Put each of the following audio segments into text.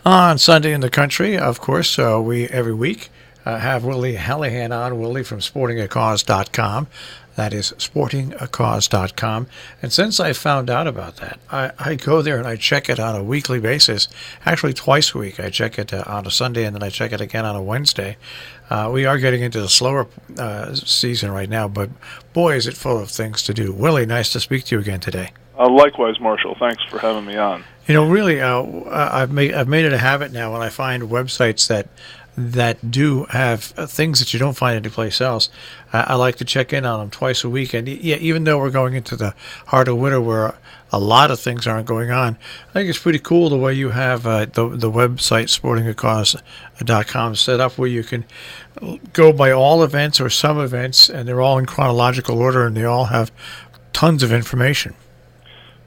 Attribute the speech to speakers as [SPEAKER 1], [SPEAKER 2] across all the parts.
[SPEAKER 1] On Sunday in the Country, of course, we every week have Willie Hallihan on, Willie from sportingacause.com. That is sportingacause.com. And since I found out about that, I go there and I check it on a weekly basis. Actually, twice a week. I check it on a Sunday and then I check it again on a Wednesday. We are getting into the slower season right now, but boy, is it full of things to do. Willie, nice to speak to you again today.
[SPEAKER 2] Likewise, Marshall. Thanks for having me on.
[SPEAKER 1] You know, really, I've made it a habit now when I find websites that do have things that you don't find anyplace else. I like to check in on them twice a week. And yeah, even though we're going into the heart of winter where a lot of things aren't going on, I think it's pretty cool the way you have the website sportingacause.com set up where you can go by all events or some events, and they're all in chronological order and they all have tons of information.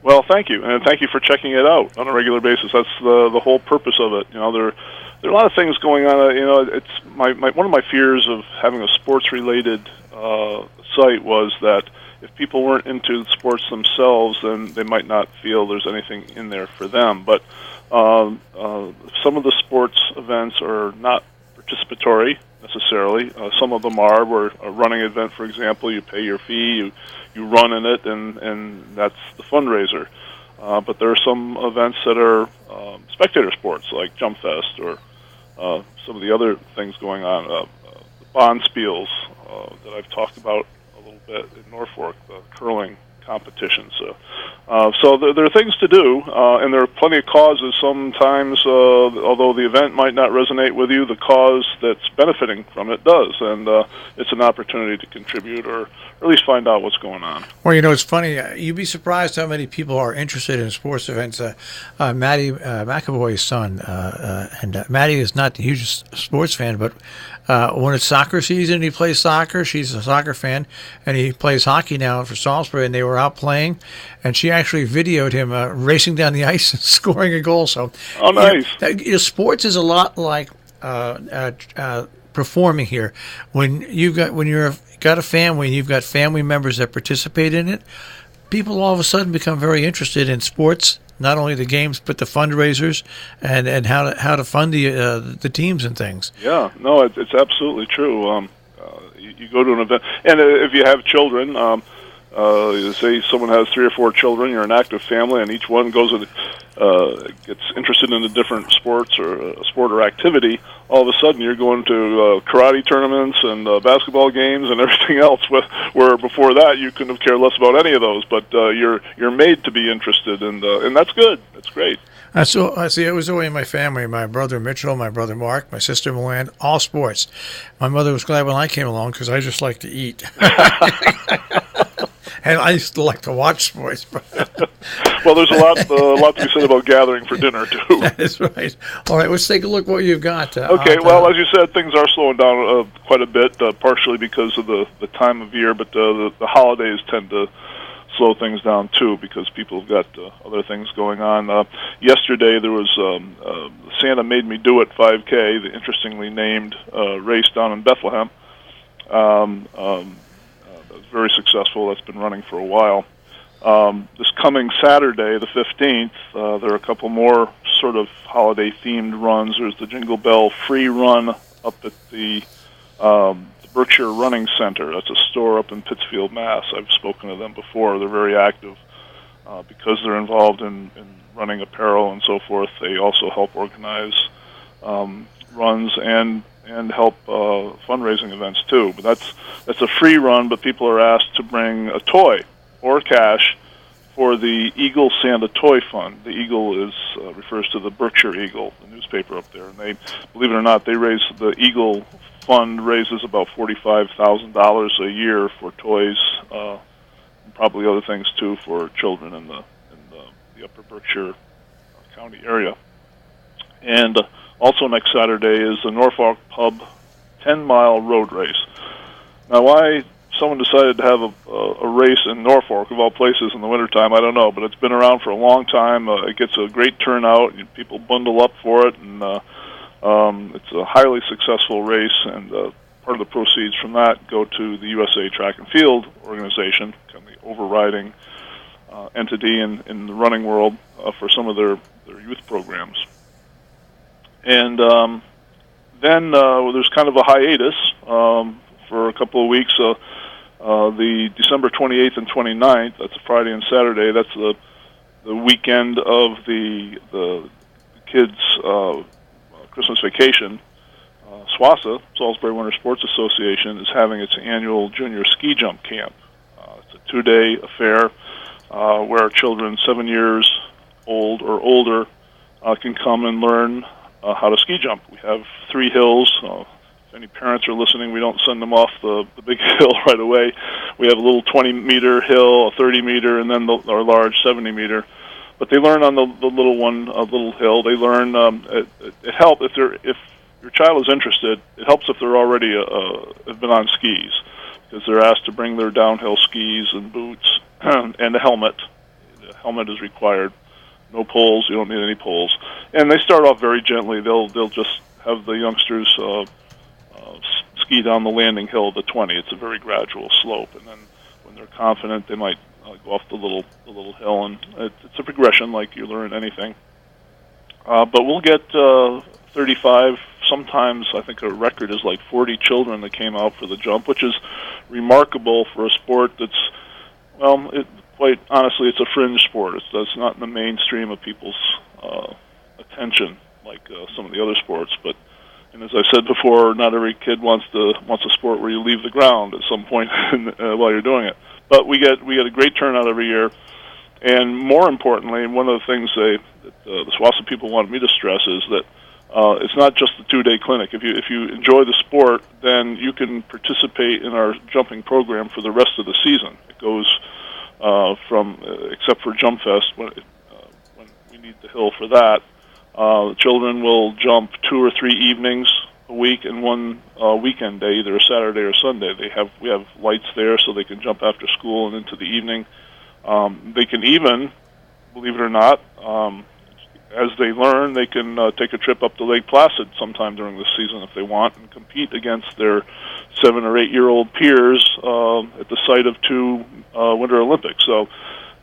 [SPEAKER 2] Well, thank you, and thank you for checking it out on a regular basis. That's the whole purpose of it. You know, there are a lot of things going on. You know, it's one of my fears of having a sports-related site was that if people weren't into sports themselves, then they might not feel there's anything in there for them. But some of the sports events are not participatory necessarily. Some of them are. Where a running event, for example, you pay your fee, you run in it, and that's the fundraiser. But there are some events that are spectator sports, like Jump Fest or some of the other things going on. The Bond Spiels that I've talked about a little bit in Norfolk, the curling competitions. So there are things to do, and there are plenty of causes. Sometimes, although the event might not resonate with you, the cause that's benefiting from it does, and it's an opportunity to contribute or at least find out what's going on.
[SPEAKER 1] Well, you know, it's funny. You'd be surprised how many people are interested in sports events. Maddie McAvoy's son, and Maddie is not the hugest sports fan, but when it's soccer season, he plays soccer. She's a soccer fan, and he plays hockey now for Salisbury, and they were out playing, and she actually videoed him racing down the ice and scoring a goal. So,
[SPEAKER 2] oh, nice.
[SPEAKER 1] You know, sports is a lot like performing here. When you've got a family and you've got family members that participate in it, people all of a sudden become very interested in sports. Not only the games, but the fundraisers and how to fund the teams and things.
[SPEAKER 2] Yeah, no, it's absolutely true. You go to an event, and if you have children, say someone has 3 or 4 children, you're an active family, and each one goes and gets interested in a different sports or a sport or activity. All of a sudden, you're going to karate tournaments and basketball games and everything else. Where before that, you couldn't have cared less about any of those. But you're made to be interested, and that's good. That's great.
[SPEAKER 1] So I see. It was the way in my family. My brother Mitchell, my brother Mark, my sister Milan, all sports. My mother was glad when I came along because I just like to eat. And I used to like to watch sports.
[SPEAKER 2] Well, there's a lot to be said about gathering for dinner, too.
[SPEAKER 1] That is right. All right, let's take a look what you've got.
[SPEAKER 2] Okay, well, as you said, things are slowing down quite a bit, partially because of the time of year, but the holidays tend to slow things down, too, because people have got other things going on. Yesterday, there was Santa Made Me Do It 5K, the interestingly named race down in Bethlehem. Very successful. That's been running for a while. This coming Saturday, the 15th, there are a couple more sort of holiday-themed runs. There's the Jingle Bell Free Run up at the Berkshire Running Center. That's a store up in Pittsfield, Mass. I've spoken to them before. They're very active because they're involved in running apparel and so forth. They also help organize runs and help fundraising events too. But that's a free run, but people are asked to bring a toy or cash for the Eagle Santa Toy Fund. The Eagle refers to the Berkshire Eagle, the newspaper up there, and they, believe it or not, the Eagle Fund raises about $45,000 a year for toys, and probably other things too for children in the Upper Berkshire County area. And also next Saturday is the Norfolk Pub 10-mile road race. Now, why someone decided to have a race in Norfolk, of all places, in the wintertime, I don't know, but it's been around for a long time. It gets a great turnout. People bundle up for it, and it's a highly successful race, and part of the proceeds from that go to the USA Track and Field organization, kind of the overriding entity in the running world for some of their youth programs. And then there's kind of a hiatus for a couple of weeks. The December 28th and 29th, that's a Friday and Saturday, that's the weekend of the kids' Christmas vacation. SWASA, Salisbury Winter Sports Association, is having its annual junior ski jump camp. It's a 2-day affair where children 7 years old or older can come and learn how to ski jump. We have 3 hills. If any parents are listening, we don't send them off the big hill right away. We have a little 20-meter hill, a 30-meter, and then our large 70-meter. But they learn on the little one, a little hill. They learn. It helps if your child is interested. It helps if they're already have been on skis, because they're asked to bring their downhill skis and boots and a helmet. The helmet is required. No poles. You don't need any poles. And they start off very gently. They'll just have the youngsters ski down the landing hill of the 20. It's a very gradual slope, and then when they're confident, they might go off the little hill, and it's a progression like you learn anything. But we'll get 35. Sometimes I think a record is like 40 children that came out for the jump, which is remarkable for a sport that's, well, quite honestly, it's a fringe sport. It's not in the mainstream of people's attention like some of the other sports. But, and as I said before, not every kid wants a sport where you leave the ground at some point while you're doing it. But we get a great turnout every year, and more importantly, one of the things that the SWASA people wanted me to stress is that it's not just the 2-day clinic. If you enjoy the sport, then you can participate in our jumping program for the rest of the season. It goes from except for Jump Fest when we need the hill for that. Children will jump 2 or 3 evenings a week and one weekend day, either a Saturday or Sunday. We have lights there so they can jump after school and into the evening. They can even, believe it or not, as they learn, they can take a trip up to Lake Placid sometime during the season if they want and compete against their 7 or 8-year-old peers at the site of 2 Winter Olympics. So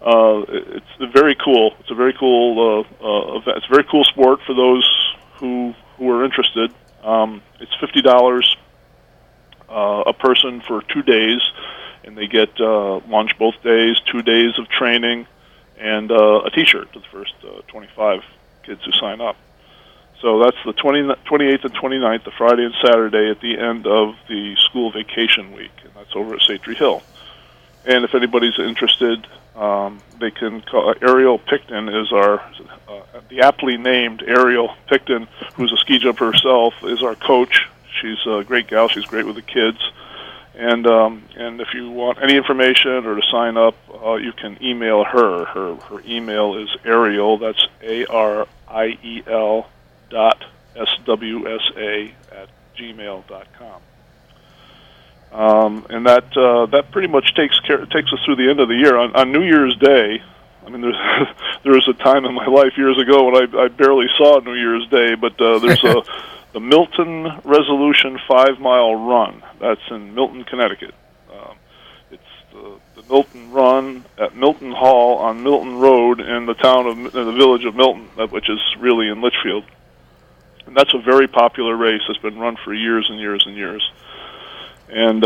[SPEAKER 2] it's very cool. It's a very cool event. It's a very cool sport for those who are interested. It's $50 a person for 2 days, and they get lunch both days, 2 days of training, and a T-shirt to the first 25 kids who sign up. So that's the 28th and 29th, the Friday and Saturday at the end of the school vacation week, and that's over at Satry Hill. And if anybody's interested, they can call Ariel Picton is the aptly named Ariel Picton, who's a ski jumper herself, is our coach. She's a great gal. She's great with the kids. And if you want any information or to sign up, you can email her. Her email is Ariel. That's ARIEL .swsa@gmail.com. And that pretty much takes us through the end of the year. On New Year's Day, I mean, there was a time in my life years ago when I barely saw New Year's Day, but there's the Milton Resolution 5-mile run. That's in Milton, Connecticut. It's the Milton Run at Milton Hall on Milton Road in the village of Milton, which is really in Litchfield. And that's a very popular race that's been run for years and years and years. And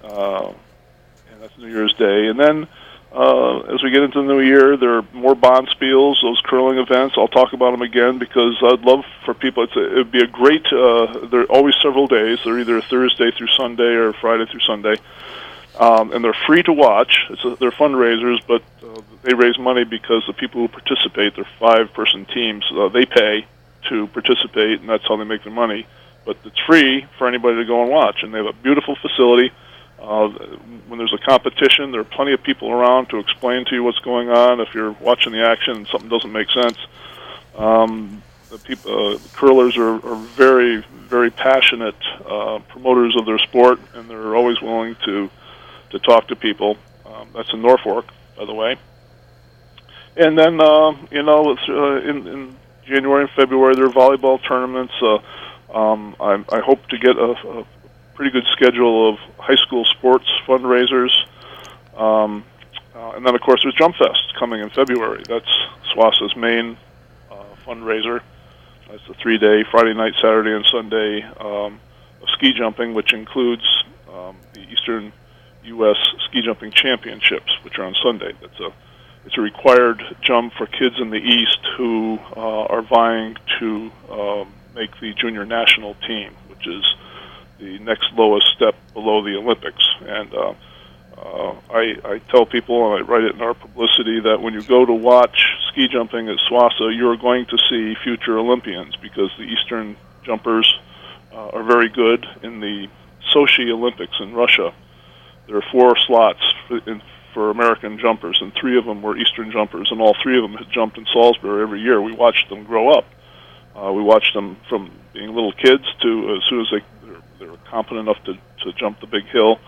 [SPEAKER 2] that's New Year's Day. And then as we get into the new year, there are more bonspiels, those curling events. I'll talk about them again because I'd love for people. It would be a great. They're always several days. They're either Thursday through Sunday or Friday through Sunday, and they're free to watch. They're fundraisers, but they raise money because the people who participate, they're 5-person teams. They pay to participate, and that's how they make their money. But it's free for anybody to go and watch, and they have a beautiful facility. When there's a competition, there are plenty of people around to explain to you what's going on. If you're watching the action and something doesn't make sense, the curlers are very, very passionate promoters of their sport, and they're always willing to talk to people. That's in Norfolk, by the way. And then, in January and February, there are volleyball tournaments. I hope to get a pretty good schedule of high school sports fundraisers. And then, of course, there's Jump Fest coming in February. That's SWASA's main fundraiser. It's a 3-day, Friday night, Saturday, and Sunday of ski jumping, which includes the Eastern U.S. Ski Jumping Championships, which are on Sunday. It's a required jump for kids in the East who are vying to make the junior national team, which is the next lowest step below the Olympics. And I tell people, and I write it in our publicity, that when you go to watch ski jumping at SWASA, you're going to see future Olympians, because the Eastern jumpers are very good. In the Sochi Olympics in Russia, there are 4 slots for American jumpers, and 3 of them were Eastern jumpers, and all 3 of them had jumped in Salisbury every year. We watched them grow up. We watched them from being little kids to as soon as they were competent enough to jump the big hill.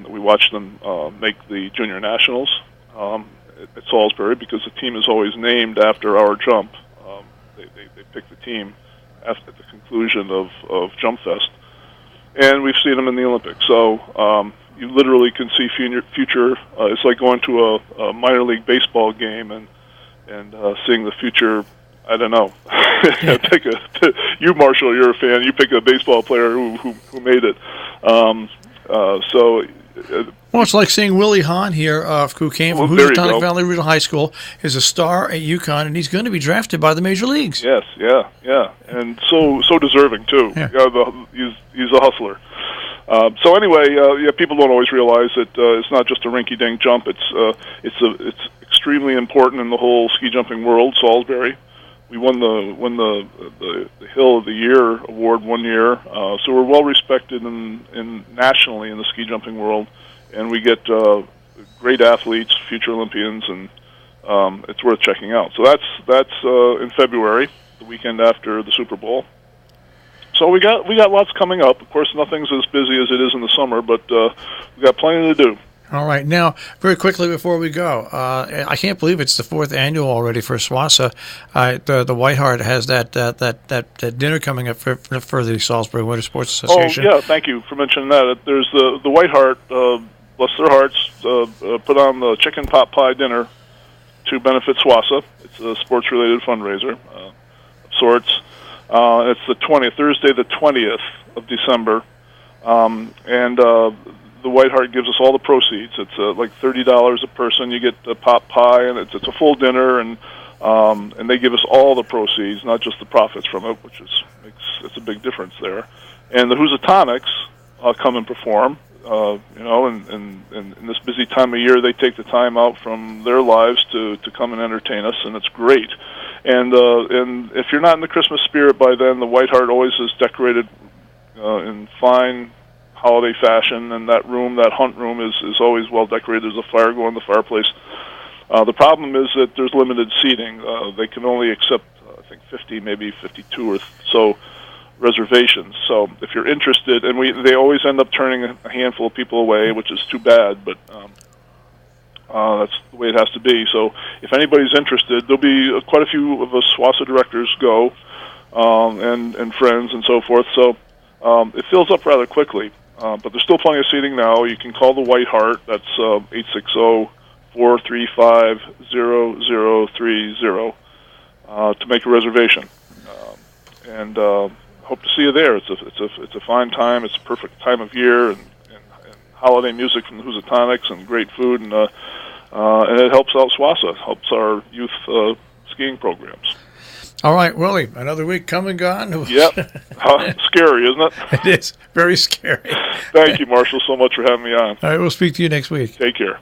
[SPEAKER 2] We watched them make the junior nationals at Salisbury, because the team is always named after our jump. They pick the team after the conclusion of Jump Fest. And we've seen them in the Olympics. So you literally can see future. It's like going to a minor league baseball game and seeing the future. I don't know. You, Marshall, you're a fan. You pick a baseball player who made it.
[SPEAKER 1] Well, it's like seeing Willie Hahn here, who came from Housatonic Valley Regional High School, is a star at UConn, and he's going to be drafted by the major leagues.
[SPEAKER 2] Yes, yeah, and so deserving too. Yeah. He's a hustler. So anyway, people don't always realize that it's not just a rinky-dink jump. It's extremely important in the whole ski jumping world. Salisbury, we won the Hill of the Year award one year, so we're well respected in nationally in the ski jumping world, and we get great athletes, future Olympians, and it's worth checking out. So that's in February, the weekend after the Super Bowl. So we got lots coming up. Of course, nothing's as busy as it is in the summer, but we got plenty to do.
[SPEAKER 1] All right. Now, very quickly before we go, I can't believe it's the 4th annual already for SWASA. The White Hart has that dinner coming up for the Salisbury Winter Sports Association.
[SPEAKER 2] Oh, yeah. Thank you for mentioning that. There's the White Hart, bless their hearts, put on the chicken pot pie dinner to benefit SWASA. It's a sports-related fundraiser of sorts. It's the 20th, Thursday the 20th of December, and the White Hart gives us all the proceeds. It's like $30 a person. You get the pot pie, and it's a full dinner, and they give us all the proceeds, not just the profits from it, which it's a big difference there. And the Housatonics come and perform. And in this busy time of year, they take the time out from their lives to come and entertain us, and it's great. And if you're not in the Christmas spirit by then, the White Hart always is decorated in fine holiday fashion, and that hunt room is always well decorated. There's a fire going in the fireplace. The problem is that there's limited seating. They can only accept, I think, 50, maybe 52 or so reservations. So if you're interested, and they always end up turning a handful of people away, which is too bad, but that's the way it has to be. So if anybody's interested, there'll be quite a few of us SWASA directors go, and friends and so forth. So it fills up rather quickly, but there's still plenty of seating now. You can call the White Hart. That's 860-435-0030 to make a reservation, and hope to see you there. It's a fine time. It's a perfect time of year, and holiday music from the Housatonics, and great food, and it helps out SWASA. It helps our youth skiing programs.
[SPEAKER 1] All right, Willie, another week come and gone.
[SPEAKER 2] Yep. Scary, isn't it?
[SPEAKER 1] It is. Very scary.
[SPEAKER 2] Thank you, Marshall, so much for having me on.
[SPEAKER 1] All right, we'll speak to you next week.
[SPEAKER 2] Take care.